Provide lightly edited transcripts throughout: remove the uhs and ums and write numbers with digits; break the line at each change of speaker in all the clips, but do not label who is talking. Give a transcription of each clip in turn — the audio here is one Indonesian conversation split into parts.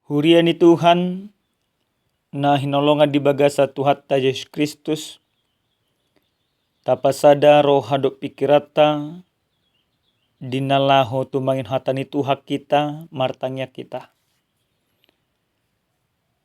Huriani Tuhan na hinolongan di bagasa Tuhan ta Yesus Kristus, tapasada roh hadop pikirata, dinalaho tumangin hatani Tuhan kita, martangnya kita.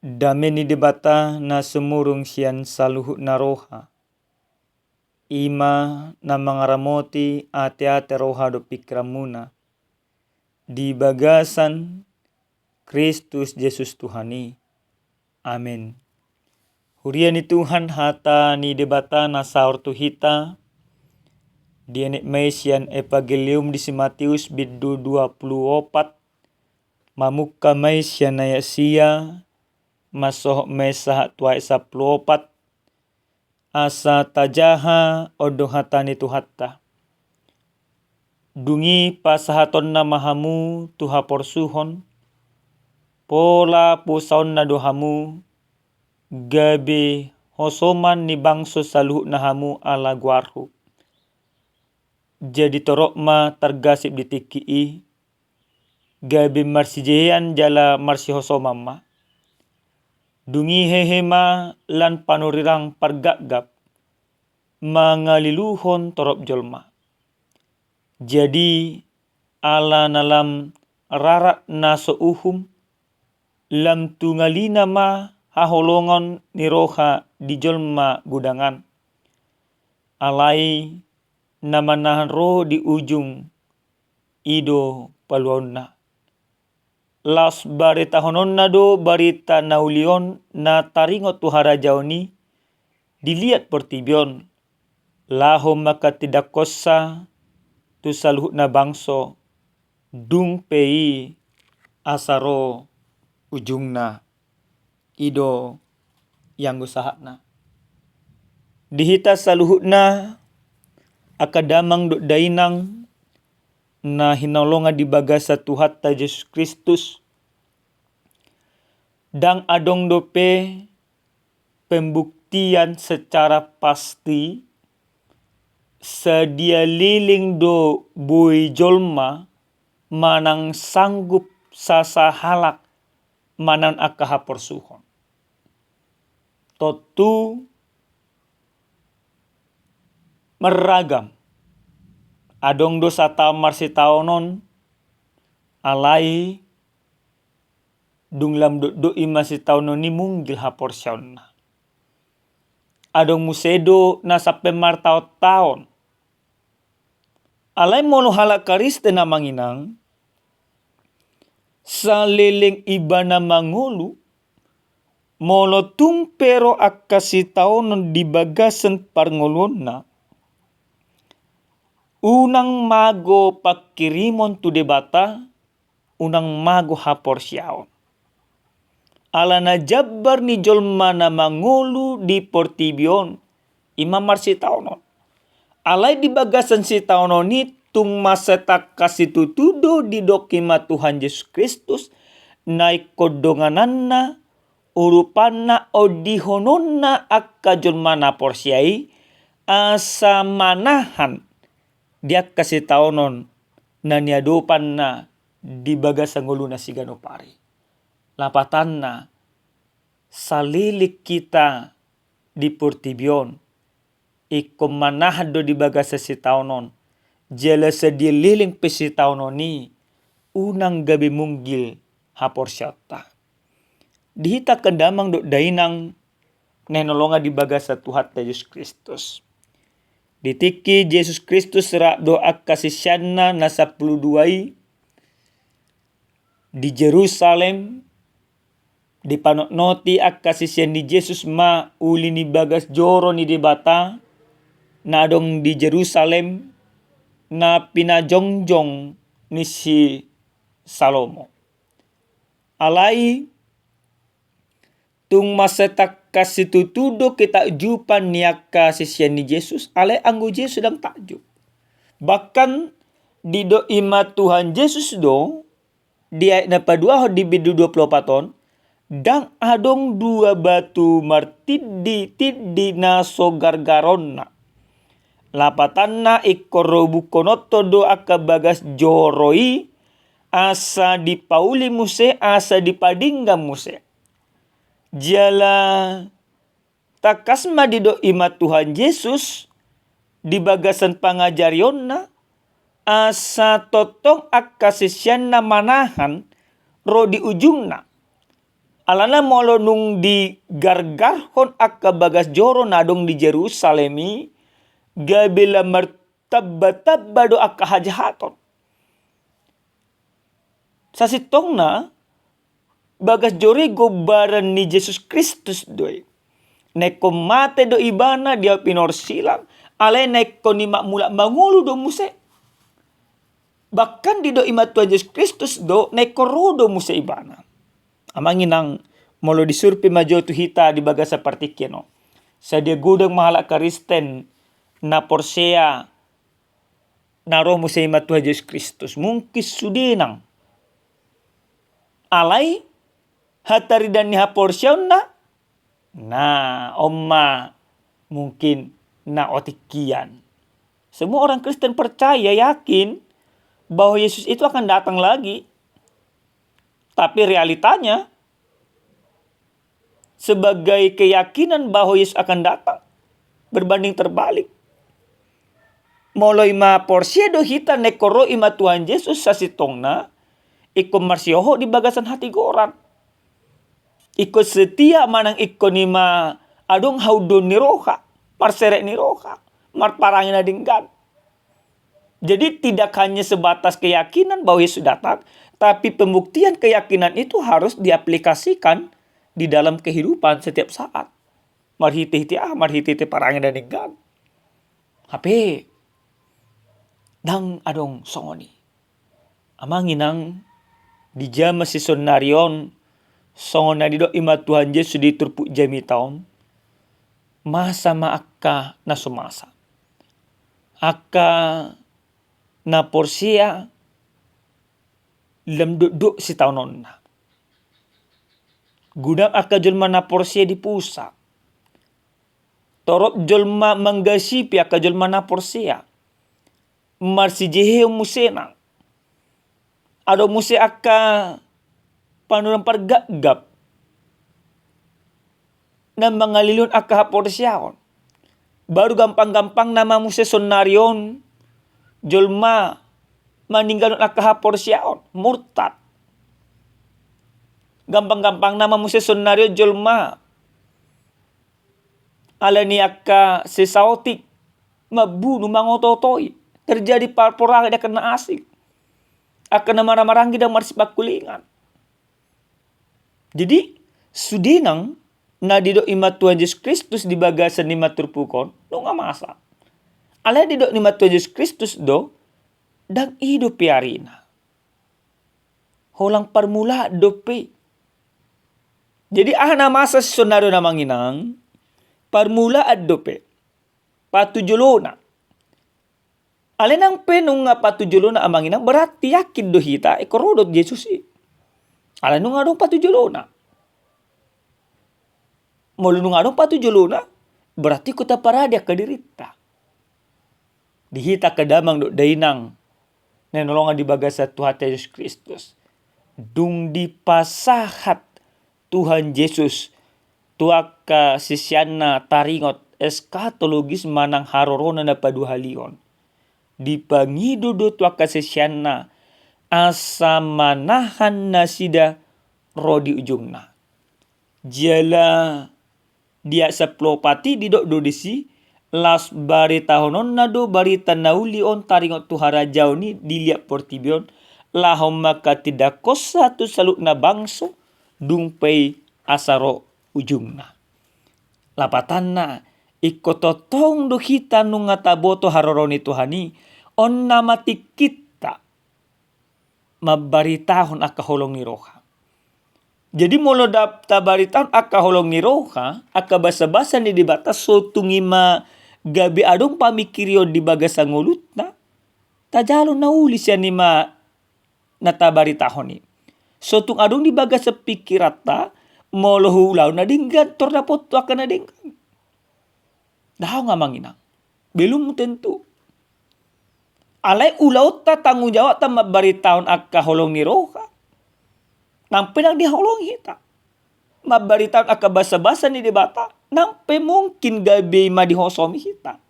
Dameni debata na semurung sian saluhu na roha. Ima na mangaramoti ate-ate roha do pikiramuna. Di bagasan Kristus Yesus Tuhani. Amin. Huriani Tuhan hata ni debata na saur tuhita. Dienek Mesian Evangelium di Matius bidu 24. Mamuka Mesian na Yasia. Masoh mesah tuai 14. Asa tajaha odo hatani tuhatta. Dungi pasahaton na mahamu tuha porsuhon. Pola pusaon na dohamu. Gabi hosoman ni bangso saluh nahamu ala guarhu. Jadi torokma tergasip di tikii. Gabi marsijean jala marsi hosomama. Dungi hehema lan panurirang pargagap. Mangaliluhon torop jolma. Jadi ala nalam rarak naso uhum. Lam tungalina ma haholongon ni roha di jolma gudangan. Alai namanahan roh di ujung ido paluonna. Las barita hononna do barita naulion na taringot tuhara jauni dilihat portibion. Laho maka tidak kosa tu saluh na bangso dung pei asaro ujungna ido yang usahana. Dihita saluhutna akadamang do dainang na hinolonga di bagasa Tuhan ta Yesus Kristus. Dang adong dope pembuktian secara pasti sedia liling do bui jolma manang sanggup sasa halak manan akaha porsuhon. Totu meragam. Adong dosa tamar si taonon alai dunglam do ima si taonon ni munggil hapor siyaon. Adong musedo na sape martao taon. Alai mono halak kariste na manginang sa leleng iba na mangulu mono tumpero akasi taonon di bagasan parngolon na. Unang mago pakirimon tu debata, unang mago hapor siyaon. Ala na jabbar ni jolma na mangulu di portibion, imamar si taonon. Alai di bagasan si taonon ni tung masetak kasitutudo di dokima Tuhan Yesus Kristus, naik kodongananna, urupanna o dihononna akka jolma na porsiai, asa manahan. Dia kasih taonon na niadopan na di bagasang ulo na sigano pari. Lapatan na salilik kita di portibion. Ikomanahan do di bagasa si taonon. Jala sa dililing pe si taonon ni unang gabi munggil hapor syata. Dihita kendamang do dainang nenolonga di bagasa Tuhan Yesus Kristus. Ditiki Yesus Kristus rak doa kasisyanna na 12 di Jerusalem di panoknoti ak kasisyan ni Yesus ma uli ni bagas joro ni debata na adong di Jerusalem na pinajongjong ni si Salomo. Alai tung masetak kasitutudo kita jupan niak kasisyan ni Yesus, alai anggo Yesus dang takjub. Bahkan di do ima Tuhan Yesus do, dia na padua di bidu 24 ton, dang adong dua batu martidi na so gargaronna. Lapatanna ikorobu konoto do akabagas joroi asa dipauli muse, asa dipadingga muse. Jala takasma dido ima Tuhan Yesus di bagasan pangajarionna asa totong akasisyan na manahan ro di ujungna. Alana molo nung di gargarhon akka bagas joro nadong di Jerusalemi gabila martabba-tabba do akka hajahaton. Sa sitong na bagas jori gobaran ni Jesus Kristus doy. Neko mate do ibana dia pinorsilang. Alay neko ni mula mangulu do muse. Bahkan di do ima Tuhan Yesus Kristus do neko rodo muse ibana. Amanginang molo disurpi majo tu hita di bagasa partikeno. Sa dia gudang mahala Kristen na porsea na roh muse ima Tuhan Yesus Kristus. Mungkis sudinang. Alay hatari dan niha porsyaon na omma mungkin na otikian. Semua orang Kristen percaya, yakin bahwa Yesus itu akan datang lagi. Tapi realitanya sebagai keyakinan bahwa Yesus akan datang berbanding terbalik. Molo ima porsye do hita nekoro ima Tuhan Yesus sasitongna iko marsioho di bagasan hati goran. Iko setia manang iko nima adong haudon ni roha, marserek ni roha, marparangin na dinggan. Jadi tidak hanya sebatas keyakinan bahwa Yesus datang, tapi pembuktian keyakinan itu harus diaplikasikan di dalam kehidupan setiap saat. Marhiti-hiti marhiti-hiti parangin na dinggan. Hape, dang adong songoni. Amanginang di jama si sonarion songon na dido ima Tuhan Yesus di turpu jami taon masa maaka na sumasa aka na porsia lam duduk si taonon na gudang aka julma na porsia di pusa torop julma manggasipi aka julma na porsia marsijehe musena ado muse aka panulang pargagap na mangalilun aka haporsyaon. Baru gampang-gampang nama muse sonarion jolma maninggalun aka haporsyaon. Murtad. Gampang-gampang nama muse sonarion jolma alani aka sesaotik mabunuh mangototoy. Terjadi parporang dia kena asik. Akan marah-maranggi dan marsibak kulingan. Jadi sudinang na dido ima Tuhan Yesus Kristus di bagasan ni maturpukon no nga masa. Ala dido ni Tuhan Yesus Kristus do dang hidup piarina. Holang parmula dope. Jadi na masa sonaro na manginang parmula dope. Patujulona. Alenang penung nga patujulona amanginang berarti yakin do hita ekorodot Yesus Alenung adong patujulona. Mulunung adong patujulona berarti kuta paradia kadirita. Dihita kadamang do dainang nenolongan di bagasa Tuhan Yesus Kristus. Dung dipasahat Tuhan Yesus tuaka sisyana taringot eskatologis manang harorona na paduhalion. Dipangido do tuaka sisyana asa manahan na sida rodi ujungna. Jala dia saplopati didok do disi las barita honon na do barita nauli on taringot tuhara jauh ni dilihat portibion lahom maka tidak kosa tu saluk na bangso dungpay asaro ujungna. Lapatan na ikototong do kita nung ngataboto haroroni Tuhani on namati kita mabaritahon aka holong ni roha. Jadi molo tabaritahon aka holong ni roha aka basa-basa ni dibata so tungima gabi adong pamikirio di bagasa ngulut na tajalon na uli siya ni ma natabaritahon ni. So tung adong di bagasa pikirata molo hulaw na dinggan tordapot to aka na dinggan. Dahaw nga manginang. Belum tentu. Alay ulaw ta tanggung jawab ta mabaritaon akka holong ni roha. Nampe nang diholong hita. Mabaritaon akka basa-basa ni debata. Nampe mungkin gabi madihosomi hita.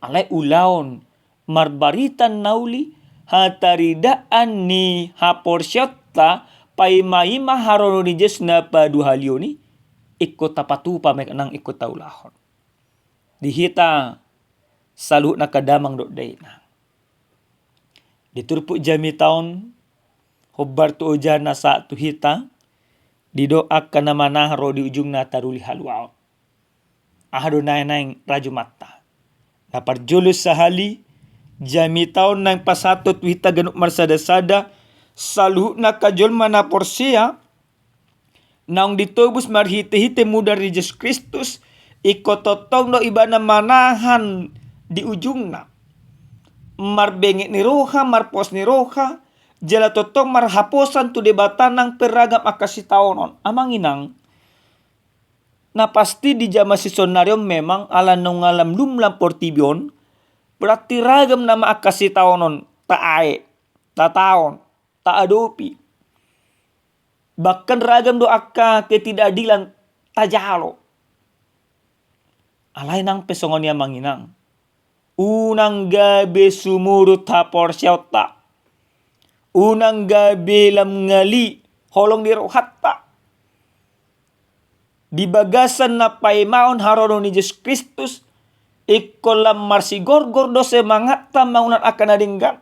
Alay ulaon marbaritan nauli hataridaan ni haporsyotta pay maima harono ni Diyos na paduhalyo ni ikot tapatupa may kanang ikot taulahon. Dihita salu na kadamang doday na. Diturpo jami taon hubbar tu ujan na sa tuhita didoak ka na manaharo di ujung na taruli halwao. Ahado na yung radyo mata. Naparjulos sa hali jami taon ng pasatot tuhita ganuk marsada-sada salu na kajolma na porsiya naong ditubos marhite-hite muda ni Jesus Kristus ikototong no iba na manahan di ujung na. Marbengit ni roha, marpos ni roha, jala totong marhaposan tu debatan ng peragam akasitaonon. Amang inang, na pasti di jama sisonaryo memang ala nung alam lumlam portibyon, berarti ragam nama akasitaonon, tae, tataon, taadopi. Bahkan ragam do akka ketidakadilan tajalo. Alay nang pesongon niya manginang. Unang gabi sumurut hapor siyauta. Unang gabi lam ngali holong dirohatta. Dibagasan na paimaon harono ni Jesus Kristus. Ikolam marsigorgor do semangat tamangunan akan nadinggan.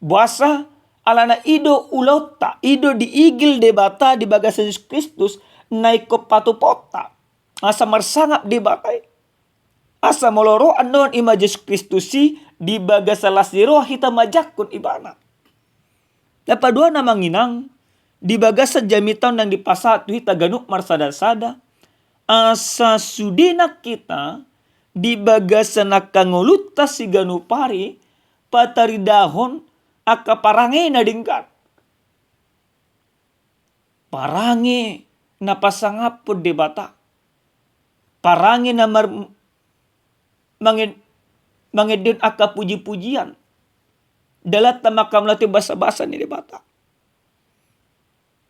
Buasa ala na ido ulota. Ido diigil debata di bagasan Jesus Kristus. Na iko patupota. Asa marsangap debatay. Asa moloro anon ima Jesus Kristus si di baga salas diro hita majakun ibana. Dapadua na manginang di baga sa jamitan nang dipasatu hita ganuk marsada-sada. Asa sudina kita di baga sa nakanguluta si ganupari pataridahon aka parange na dingkat. Parange na pasangapod debata. Parange na mangedun aka puji-pujian. Dalat na makamlati basa-basa ni debata.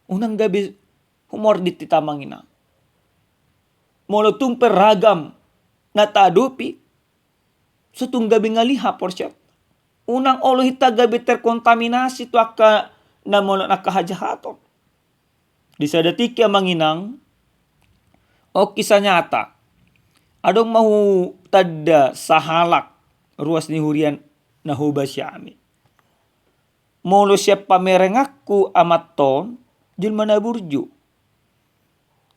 Unang gabi humor di titamangina. Molotong peragam na tadupi. Sutong gabi ngaliha porsyat. Unang olo hita gabi terkontaminasi tu aka na molot nakahajahaton. Di sa datik ya manginang o kisah nyata. Adong mahu tada sahalak ruas ni hurian na huba syami. Molo siya pamerengakku amaton jul mana burju.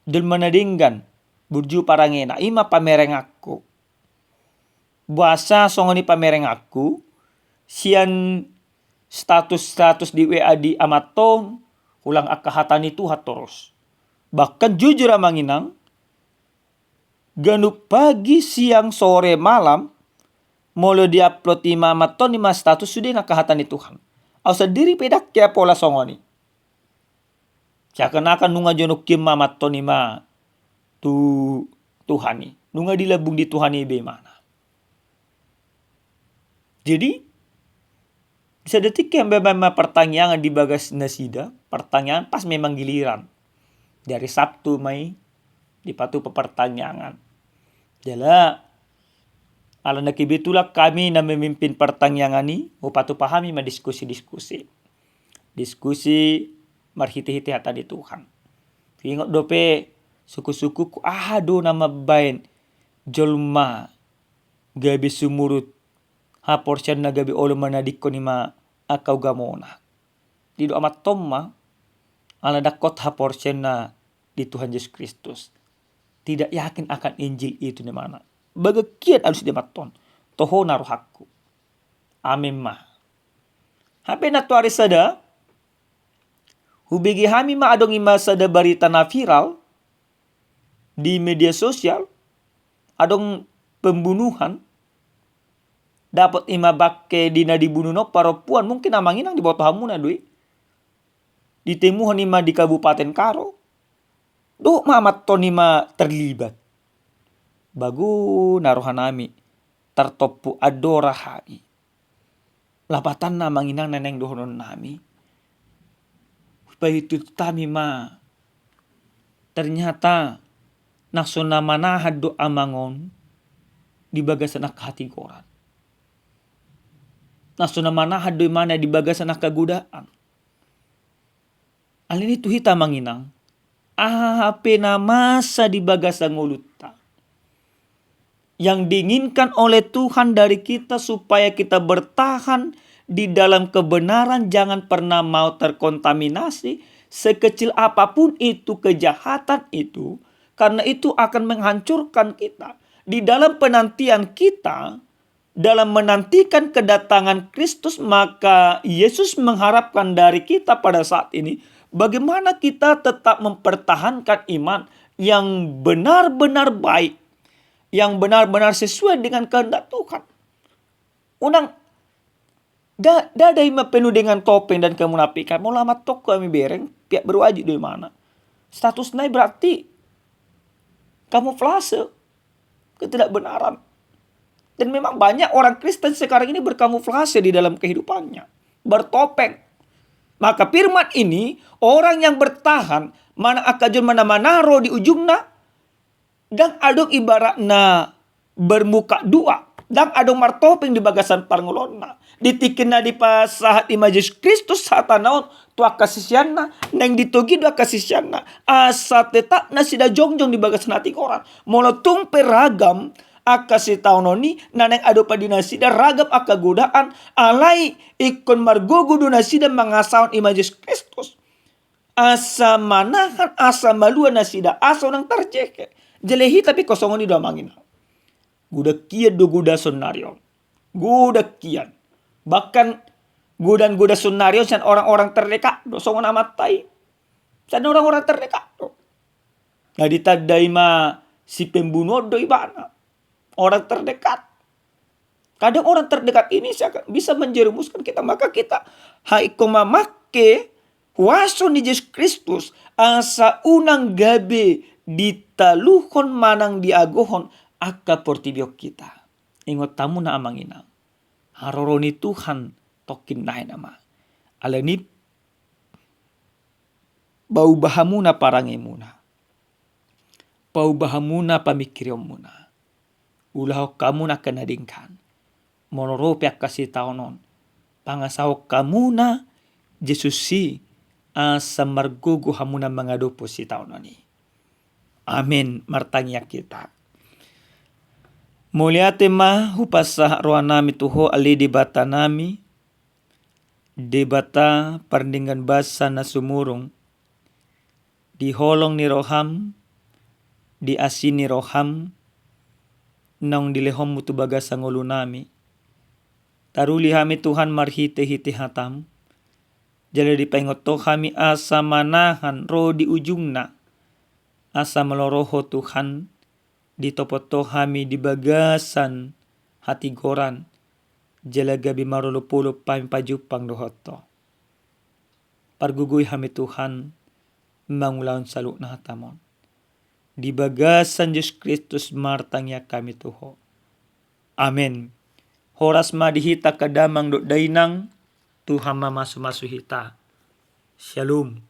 Jul mana dinggan burju parangena ima pamerengakku. Buasa songoni pamerengakku sian status di WA di amaton ulang akahatan itu hatoros. Bahkan jujur amanginang ganuk pagi, siang, sore, malam, molo di-upload di mamaton ni status sudah nakahatan ni Tuhan. Au sendiri pedak kaya pola songoni. Seakan-akan nunga jonok kim mamaton ni tu Tuhan ni. Nunga dilabung di Tuhan ni bagaimana. Jadi, sedetik yang memang pertanyaan di bagas nasida, pertanyaan pas memang giliran. Dari Sabtu Mei, dipatu pertanyaan. Jala, ala nakibitulah kami na memimpin pertanyaan ni, upatu pahami madiskusi-diskusi. Diskusi marhiti-hiti hata di Tuhan. Ingat dope, suku-suku ku ahado nama bain, jolma, gabi sumurut, haporsyan na gabi olo manadiko ni akaw gamona. Dido amat tomma, ala dakot haporsyan na di Tuhan Yesus Kristus. Tidak yakin akan Injil itu di mana. Bagakian alus dematon. Toho naruhakku. Amin mah. Hape na tuari sada. Hubigi hami ma adong ima sada barita na viral. Di media sosial. Adong pembunuhan. Dapat ima bakke dina dibunuh no perempuan. Mungkin amanginang di bawah hamu na dui. Ditemuhan ima di Kabupaten Karo. Do mamat to nima terlibat. Bagu naruhan nami tertopu adora hai. Lapatan na manginang neneng dohonon nami. Itu tami ma. Ternyata naksona manahad do amangon di bagasan nakahatigoran. Naksona manahad do mana di bagasan nakagudaan. Alin itu hita manginang. Ahape na masa di bagasan nguluta. Yang diinginkan oleh Tuhan dari kita supaya kita bertahan di dalam kebenaran, jangan pernah mau terkontaminasi sekecil apapun itu kejahatan itu, karena itu akan menghancurkan kita. Di dalam penantian kita, dalam menantikan kedatangan Kristus, maka Yesus mengharapkan dari kita pada saat ini bagaimana kita tetap mempertahankan iman yang benar-benar baik, yang benar-benar sesuai dengan kehendak Tuhan. Unang dadai penuh dengan topeng dan kemunafikan. Mau lama tok kami bereng, pihak berwajib dari mana. Status naik berarti kamuflase ketidakbenaran. Dan memang banyak orang Kristen sekarang ini berkamuflase di dalam kehidupannya. Bertopeng. Maka firman ini, orang yang bertahan, mana akajun mana roh di ujungnya, dan adong ibaratna bermuka dua. Dan adong martopeng di bagasan parngulonna. Ditikina di pasahat imajis Kristus saat naon tua kasisianna. Neng ditogi dua kasisianna. Asa tetap na sida jongjong di bagasan hati orang. Monotung peragam akasi taunoni. Naneng ado padina sida ragam akagodaan. Alai ikon margogo duna sida mangasawan imajis Kristus. Asa manahan asa malua na sida. Asa orang terjeke. Jelehi tapi kosongon di mangin. Guda kian do guda sonarion. Guda kian. Bahkan guda sonarion san orang-orang terdekat do songon amat tai. San orang-orang terdekat do. Nah ditadai ma si pembunuh do ibana. Orang terdekat. Kadang orang terdekat ini bisa menjerumuskan kita. Maka kita haiko mamake waso ni Yesus Kristus asa unang gabe ditaluhon manang diagohon aka portibiok kita. Ingot tamu na amang ina. Haroroni Tuhan tokin nahe nama. Alani bau bahamuna parangemuna. Bau bahamuna pamikiriomuna. Ulah kamu na kenadingkan. Monorope akasi taonon. Pangasaw kamu na Jesus si asa margugo hamuna mangadopo si taononi. Amin. Martangya kita. Muliate ma hupasa roa nami tuho ali debata nami. Debata perningan basa na sumurong. Di holong ni roham. Di asin ni roham. Nang dilehom mutu bagasa ngulu nami. Taruli hami Tuhan marhite-hite hatam. Jala dipengoto kami asa manahan roh di ujungna. Asa meloroho Tuhan ditopoto kami di bagasan hati goran. Jalaga bimarulupulo pajupang dohoto. Parguguy kami Tuhan mangulaon saluk na hatamon. Di bagasan Yesus Kristus martangya kami tuho. Amin. Horas madihita kadamang do dainang Tuhan mamasuhita. Shalom.